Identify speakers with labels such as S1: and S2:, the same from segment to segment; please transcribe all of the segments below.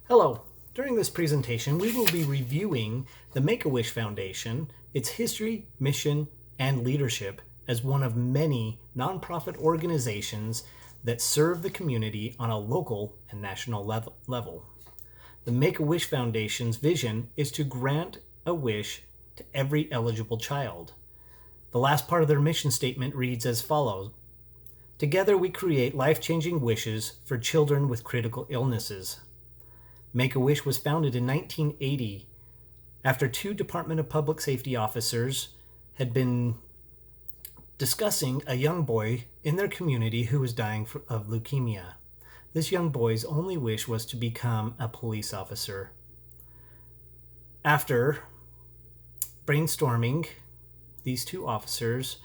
S1: Hello. During this presentation, we will be reviewing the Make-A-Wish Foundation, its history, mission, and leadership as one of many nonprofit organizations that serve the community on a local and national level. The Make-A-Wish Foundation's vision is to grant a wish to every eligible child. The last part of their mission statement reads as follows: Together we create life-changing wishes for children with critical illnesses. Make-A-Wish was founded in 1980 after two Department of Public Safety officers had been discussing a young boy in their community who was dying of leukemia. This young boy's only wish was to become a police officer. After brainstorming, these two officers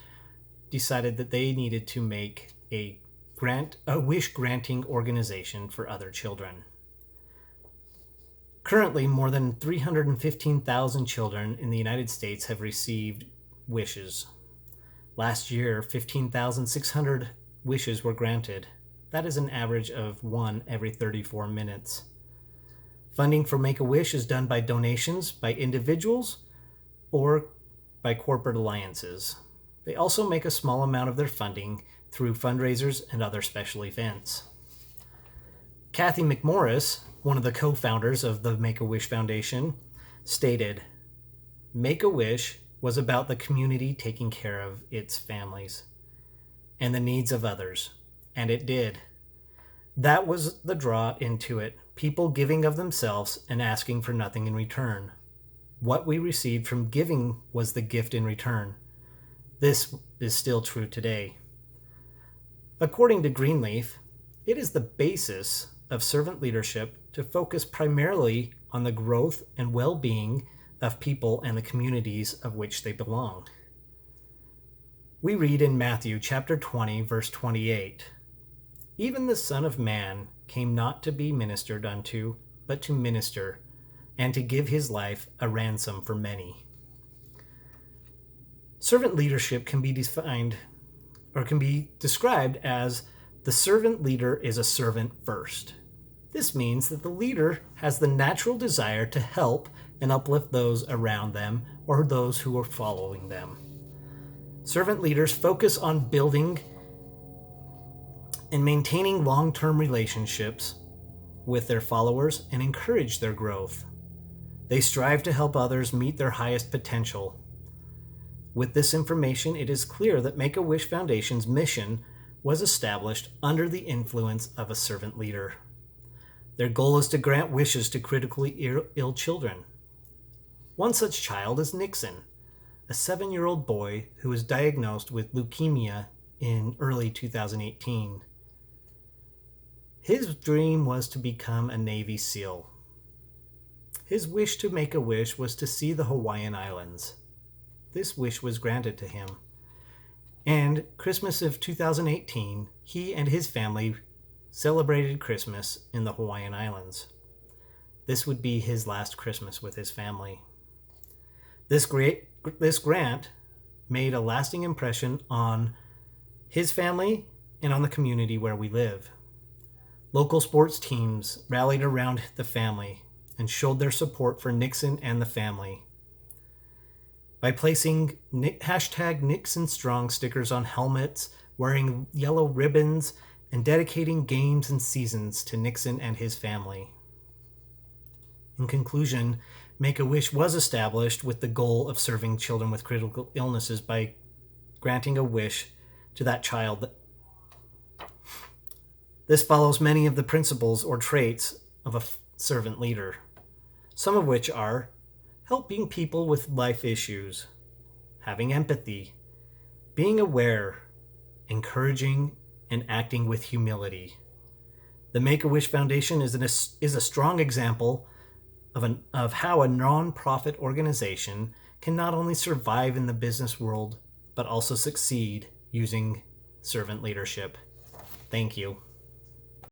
S1: decided that they needed to make a wish-granting organization for other children. Currently, more than 315,000 children in the United States have received wishes. Last year, 15,600 wishes were granted. That is an average of one every 34 minutes. Funding for Make-A-Wish is done by donations by individuals or by corporate alliances. They also make a small amount of their funding through fundraisers and other special events. Kathy McMorris, one of the co-founders of the Make-A-Wish Foundation, stated, "Make-A-Wish was about the community taking care of its families and the needs of others, and it did. That was the draw into it, people giving of themselves and asking for nothing in return. What we received from giving was the gift in return. This is still true today." According to Greenleaf, it is the basis of servant leadership to focus primarily on the growth and well-being of people and the communities of which they belong. We read in Matthew chapter 20, verse 28, "Even the Son of Man came not to be ministered unto, but to minister, and to give his life a ransom for many." Servant leadership can be defined or can be described as the servant leader is a servant first. This means that the leader has the natural desire to help and uplift those around them or those who are following them. Servant leaders focus on building and maintaining long-term relationships with their followers and encourage their growth. They strive to help others meet their highest potential. With this information, it is clear that Make-A-Wish Foundation's mission was established under the influence of a servant leader. Their goal is to grant wishes to critically ill children. One such child is Nixon, a 7-year-old boy who was diagnosed with leukemia in early 2018. His dream was to become a Navy SEAL. His wish to make a wish was to see the Hawaiian Islands. This wish was granted to him. And Christmas of 2018, he and his family celebrated Christmas in the Hawaiian Islands. This would be his last Christmas with his family. This grant made a lasting impression on his family and on the community where we live. Local sports teams rallied around the family and showed their support for Nixon and the family. By placing #NixonStrong stickers on helmets, wearing yellow ribbons, and dedicating games and seasons to Nixon and his family. In conclusion, Make-A-Wish was established with the goal of serving children with critical illnesses by granting a wish to that child. This follows many of the principles or traits of a servant leader, some of which are helping people with life issues, having empathy, being aware, encouraging, and acting with humility. The Make-A-Wish Foundation is a strong example of how a non-profit organization can not only survive in the business world, but also succeed using servant leadership. Thank you.